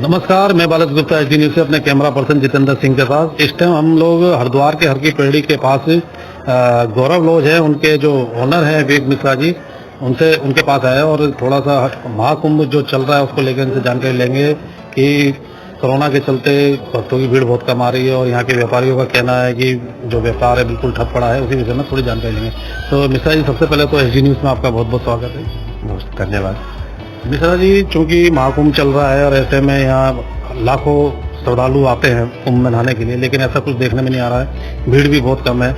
नमस्कार, मैं बालक गुप्ता एचडी न्यूज से अपने कैमरा पर्सन जितेंद्र सिंह के साथ। इस टाइम हम लोग हरिद्वार के हर की पेड़ी के पास गौरव लॉज है, उनके जो ओनर हैं विवेक मिश्रा जी, उनके पास आए और थोड़ा सा महाकुंभ जो चल रहा है उसको लेकर इनसे जानकारी लेंगे कि कोरोना के चलते भक्तों की भीड़ बहुत कम आ रही है और यहाँ के व्यापारियों का कहना है कि जो व्यापार है बिल्कुल ठप पड़ा है। उसी विषय में थोड़ी जानकारी लेंगे। तो मिश्रा जी, सबसे पहले तो एचडी न्यूज में आपका बहुत बहुत स्वागत है। धन्यवाद। मिश्रा जी, चूंकि महाकुंभ चल रहा है और ऐसे में यहाँ लाखों श्रद्धालु आते हैं कुंभ में नहाने के लिए, लेकिन ऐसा कुछ देखने में नहीं आ रहा है, भीड़ भी बहुत कम है।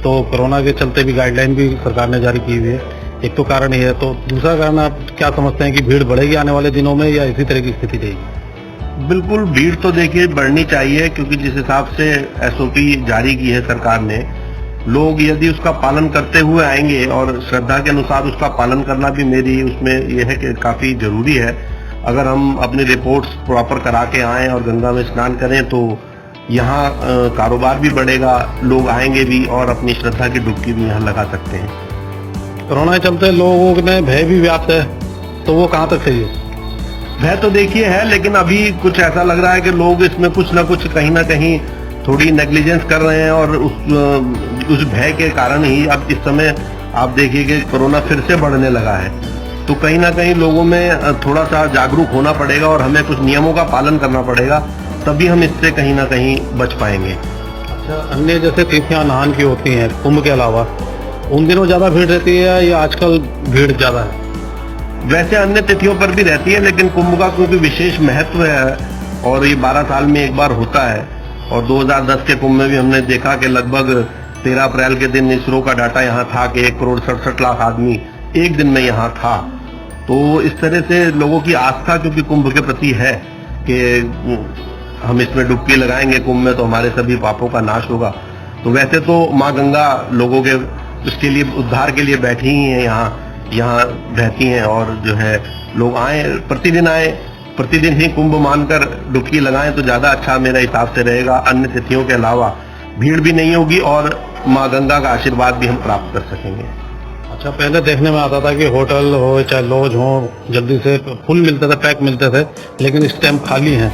तो कोरोना के चलते भी गाइडलाइन भी सरकार ने जारी की हुई है, एक तो कारण ये है। तो दूसरा कारण आप क्या समझते हैं कि भीड़ बढ़ेगी आने वाले दिनों में या इसी तरह की स्थिति रहेगी? बिल्कुल, भीड़ तो देखिए बढ़नी चाहिए, क्योंकि जिस हिसाब से एसओपी जारी की है सरकार ने, लोग यदि उसका पालन करते हुए आएंगे और श्रद्धा के अनुसार उसका पालन करना भी मेरी उसमें यह है कि काफी जरूरी है। अगर हम अपनी रिपोर्ट्स प्रॉपर करा के आएं और गंगा में स्नान करें तो यहाँ कारोबार भी बढ़ेगा, लोग आएंगे भी और अपनी श्रद्धा की डुबकी भी यहाँ लगा सकते हैं। कोरोना के चलते लोगों में भय भी व्याप्त है, तो वो कहाँ तक सही है? भय तो देखिए है, लेकिन अभी कुछ ऐसा लग रहा है कि लोग इसमें कुछ ना कुछ कहीं ना कहीं थोड़ी नेग्लिजेंस कर रहे हैं और उस भय के कारण ही अब इस समय आप देखिए कि कोरोना फिर से बढ़ने लगा है। तो कहीं ना कहीं लोगों में थोड़ा सा जागरूक होना पड़ेगा और हमें कुछ नियमों का पालन करना पड़ेगा, तभी हम इससे कहीं ना कहीं बच पाएंगे। अच्छा, अन्य जैसे तिथियां नहान की होती हैं कुंभ के अलावा, उन दिनों ज्यादा भीड़ रहती है या आजकल भीड़ ज्यादा है? वैसे अन्य तिथियों पर भी रहती है, लेकिन कुंभ का क्योंकि विशेष महत्व है और ये 12 साल में एक बार होता है, और 2010 के कुंभ में भी हमने देखा कि लगभग 13 अप्रैल के दिन इसरो का डाटा यहाँ था कि 1,67,00,000 आदमी एक दिन में यहाँ था। तो इस तरह से लोगों की आस्था क्योंकि कुंभ के प्रति है कि हम इसमें डुबकी लगाएंगे कुंभ में तो हमारे सभी पापों का नाश होगा। तो वैसे तो माँ गंगा लोगों के उसके लिए उद्धार के लिए बैठी ही है, यहाँ रहती हैं, और जो है लोग आए, प्रतिदिन ही कुंभ मानकर डुबकी लगाएं तो ज्यादा अच्छा मेरे हिसाब से रहेगा। अन्य तिथियों के अलावा भीड़ भी नहीं होगी और माँ गंगा का आशीर्वाद भी हम प्राप्त कर सकेंगे। अच्छा, पहले देखने में आता था कि होटल हो चाहे लॉज हो जल्दी से फुल मिलते थे, पैक मिलते थे, लेकिन इस टाइम खाली हैं।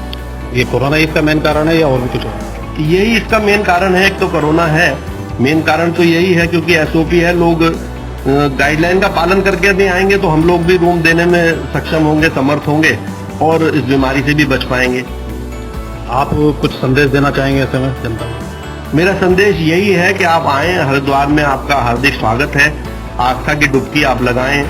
ये कोरोना इसका मेन कारण है या और भी कुछ और? यही इसका मेन कारण है। एक तो कोरोना है, मेन कारण तो यही है क्योंकि एसओपी है। लोग गाइडलाइन का पालन करके भी आएंगे तो हम लोग भी रूम देने में सक्षम होंगे, समर्थ होंगे और इस बीमारी से भी बच पाएंगे। आप कुछ संदेश देना चाहेंगे ऐसे में जनता को? मेरा संदेश यही है कि आप आएं, हरिद्वार में आपका हार्दिक स्वागत है। आस्था की डुबकी आप लगाएं।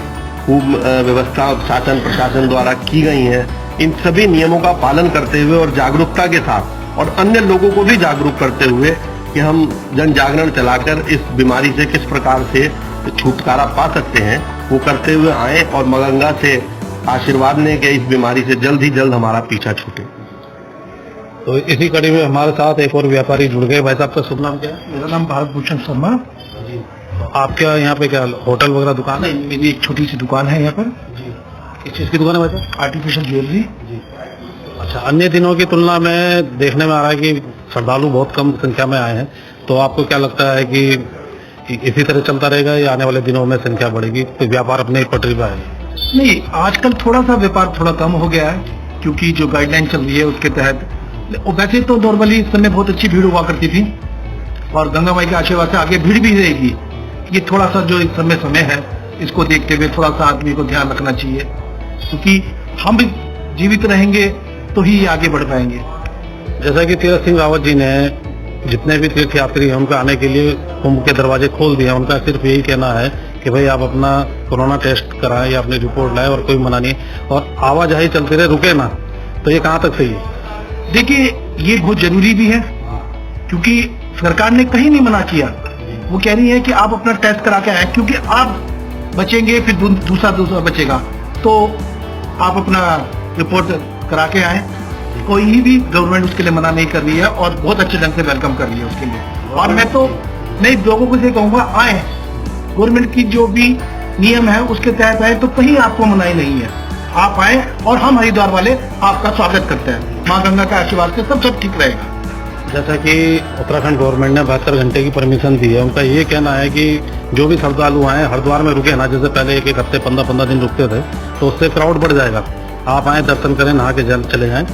खूब व्यवस्था शासन प्रशासन द्वारा की गई है, इन सभी नियमों का पालन करते हुए और जागरूकता के साथ और अन्य लोगों को भी जागरूक करते हुए कि हम जन जागरण चलाकर इस बीमारी से किस प्रकार से छुटकारा पा सकते हैं, वो करते हुए आए और मां गंगा से आशीर्वाद लें कि इस बीमारी से जल्द ही जल्द हमारा पीछा छूटे। तो इसी कड़ी में हमारे साथ एक और व्यापारी जुड़ गए। भाई साहब का शुभ नाम क्या है? मेरा नाम भारत भूषण शर्मा जी। तो आपके यहाँ पे क्या होटल वगैरह दुकान है? मेरी एक छोटी सी दुकान है यहाँ पर जी। किस चीज की दुकान है भाई साहब? Artificial jewellery. जी। अच्छा, अन्य दिनों की तुलना में देखने में आ रहा है कि श्रद्धालु बहुत कम संख्या में आए हैं, तो आपको क्या लगता है कि इसी तरह चलता रहेगा या आने वाले दिनों में संख्या बढ़ेगी, तो व्यापार अपने पटरी पर आएगा? नहीं, आजकल थोड़ा सा व्यापार थोड़ा कम हो गया है क्योंकि जो गाइडलाइन चल रही है उसके तहत। वैसे तो नॉर्मली इस समय बहुत अच्छी भीड़ हुआ करती थी और गंगा माई के आशीर्वाद से आगे भीड़ भी रहेगी। ये थोड़ा सा जो इस समय है, इसको देखते हुए थोड़ा सा आदमी को ध्यान रखना चाहिए, क्योंकि हम भी जीवित रहेंगे तो ही आगे बढ़ पाएंगे। जैसा कि तीरथ सिंह रावत जी ने जितने भी तीर्थ यात्री हैं उनके आने के लिए कुंभ के दरवाजे खोल दिए, उनका सिर्फ यही कहना है कि भाई आप अपना कोरोना टेस्ट कराएं या अपनी रिपोर्ट लाएं और कोई मना नहीं, और आवाजाही चलती रहे, रुके ना। तो ये कहाँ तक सही है? देखिए, ये बहुत जरूरी भी है क्योंकि सरकार ने कहीं नहीं मना किया। वो कह रही है कि आप अपना टेस्ट करा के आए, क्योंकि आप बचेंगे फिर दूसरा बचेगा, तो आप अपना रिपोर्ट करा के आए। कोई भी गवर्नमेंट उसके लिए मना नहीं कर रही है और बहुत अच्छे ढंग से वेलकम कर रही है उसके लिए। और मैं तो नए लोगों को से कहूँगा, आए, गवर्नमेंट की जो भी नियम है उसके तहत आए, तो कहीं आपको मनाही नहीं है। आप आए और हम हरिद्वार वाले आपका स्वागत करते हैं। माँ गंगा के आशीर्वाद से सब ठीक रहेगा। जैसा कि उत्तराखंड गवर्नमेंट ने 72 घंटे की परमिशन दी है, उनका ये कहना है कि जो भी श्रद्धालु आए हरिद्वार में रुके ना, जैसे पहले एक हफ्ते 15 दिन रुकते थे, तो उससे क्राउड बढ़ जाएगा। आप आए, दर्शन करें, नहा के चले जाएं,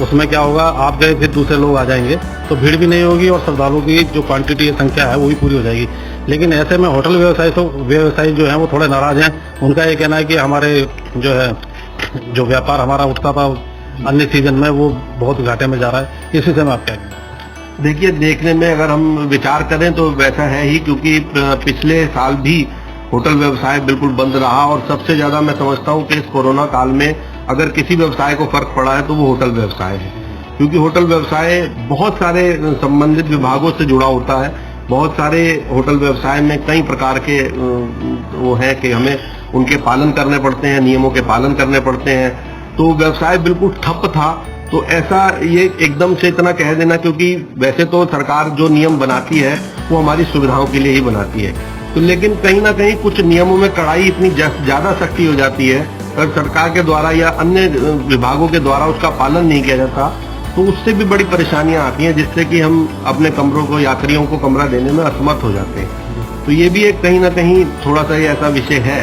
उसमें क्या होगा, आप गए फिर दूसरे लोग आ जाएंगे तो भीड़ भी नहीं होगी और श्रद्धालुओं की जो क्वांटिटी संख्या है वो भी पूरी हो जाएगी। लेकिन ऐसे में होटल व्यवसायी जो है वो थोड़े नाराज हैं। उनका ये कहना है कि हमारे जो व्यापार हमारा उठता था अन्य सीजन में वो बहुत घाटे में जा रहा है। इस विषय में आप क्या कहेंगे? देखिए, देखने में अगर हम विचार करें तो वैसा है ही, क्योंकि पिछले साल भी होटल व्यवसाय बिल्कुल बंद रहा और सबसे ज्यादा मैं समझता हूं कि इस कोरोना काल में अगर किसी व्यवसाय को फर्क पड़ा है तो वो होटल व्यवसाय है, क्योंकि होटल व्यवसाय बहुत सारे संबंधित विभागों से जुड़ा होता है। बहुत सारे होटल व्यवसाय में कई प्रकार के वो है कि हमें उनके पालन करने पड़ते हैं, नियमों के पालन करने पड़ते हैं। तो व्यवसाय बिल्कुल ठप था। तो ऐसा ये एकदम से इतना कह देना, क्योंकि वैसे तो सरकार जो नियम बनाती है वो हमारी सुविधाओं के लिए ही बनाती है, तो लेकिन कहीं ना कहीं कुछ नियमों में कड़ाई इतनी ज्यादा सख्ती हो जाती है, अगर सरकार के द्वारा या अन्य विभागों के द्वारा उसका पालन नहीं किया जाता तो उससे भी बड़ी परेशानियां आती हैं, जिससे कि हम अपने कमरों को, यात्रियों को कमरा देने में असमर्थ हो जाते हैं। तो ये भी एक कहीं ना कहीं थोड़ा सा ये ऐसा विषय है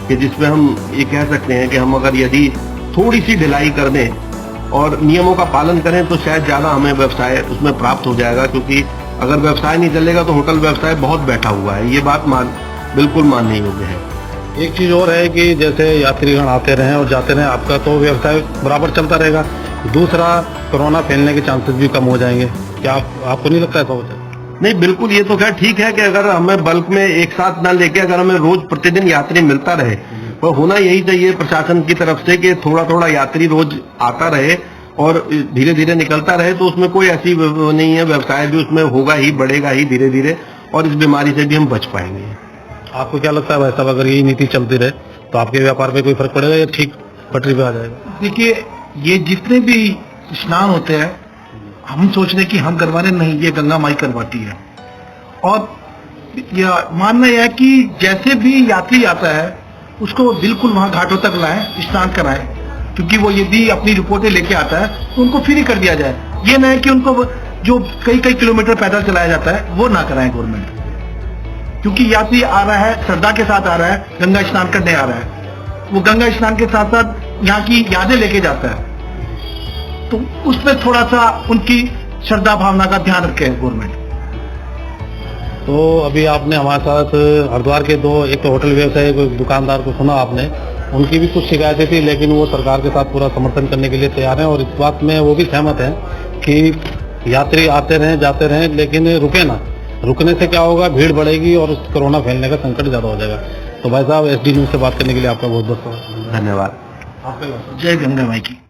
कि जिसमें हम ये कह सकते हैं कि हम अगर यदि थोड़ी सी ढिलाई कर दें और नियमों का पालन करें तो शायद ज्यादा हमें व्यवसाय उसमें प्राप्त हो जाएगा, क्योंकि अगर व्यवसाय नहीं चलेगा तो होटल व्यवसाय बहुत बैठा हुआ है। ये बात बिल्कुल मानने योग्य है। एक चीज और है कि जैसे यात्रीगण आते रहें और जाते रहें, आपका तो व्यवसाय बराबर चलता रहेगा। दूसरा, कोरोना फैलने के चांसेस भी कम हो जाएंगे। क्या आपको नहीं लगता ऐसा होता है? नहीं, बिल्कुल, ये तो खैर ठीक है कि अगर हमें बल्क में एक साथ ना लेके अगर हमें रोज प्रतिदिन यात्री मिलता रहे, तो होना यही चाहिए प्रशासन की तरफ से कि थोड़ा थोड़ा यात्री रोज आता रहे और धीरे धीरे निकलता रहे, तो उसमें कोई ऐसी नहीं है, व्यवसाय भी उसमें होगा ही, बढ़ेगा ही धीरे धीरे, और इस बीमारी से भी हम बच पाएंगे। आपको क्या लगता है भाई साहब, अगर यही नीति चलती रहे तो आपके व्यापार पे कोई फर्क पड़ेगा या ठीक पटरी पे आ जाएगा? देखिए, ये जितने भी स्नान होते हैं हम सोच रहे कि हम करवाने, नहीं, ये गंगा माई करवाती है। और यह मानना यह है कि जैसे भी यात्री आता है उसको बिल्कुल वहां घाटों तक लाएं, स्नान कराएं, क्योंकि वो यदि अपनी रिपोर्टें लेके आता है तो उनको फ्री कर दिया जाए। ये ना है कि उनको जो कई कई किलोमीटर पैदल चलाया जाता है वो ना कराएं गवर्नमेंट, क्योंकि यात्री आ रहा है, श्रद्धा के साथ आ रहा है, गंगा स्नान करने आ रहा है, वो गंगा स्नान के साथ साथ यहाँ की यादें लेके जाता है, तो उसमें थोड़ा सा उनकी श्रद्धा भावना का ध्यान रखे गवर्नमेंट। तो अभी आपने हमारे साथ हरिद्वार के एक तो होटल व्यवसायी दुकानदार को सुना आपने, उनकी भी कुछ शिकायतें थी, लेकिन वो सरकार के साथ पूरा समर्थन करने के लिए तैयार हैं और इस बात में वो भी सहमत हैं कि यात्री आते रहें, जाते रहें, लेकिन रुके ना। रुकने से क्या होगा, भीड़ बढ़ेगी और कोरोना फैलने का संकट ज्यादा हो जाएगा। तो भाई साहब, SD न्यूज से बात करने के लिए आपका बहुत बहुत धन्यवाद। जय गंगा माई की।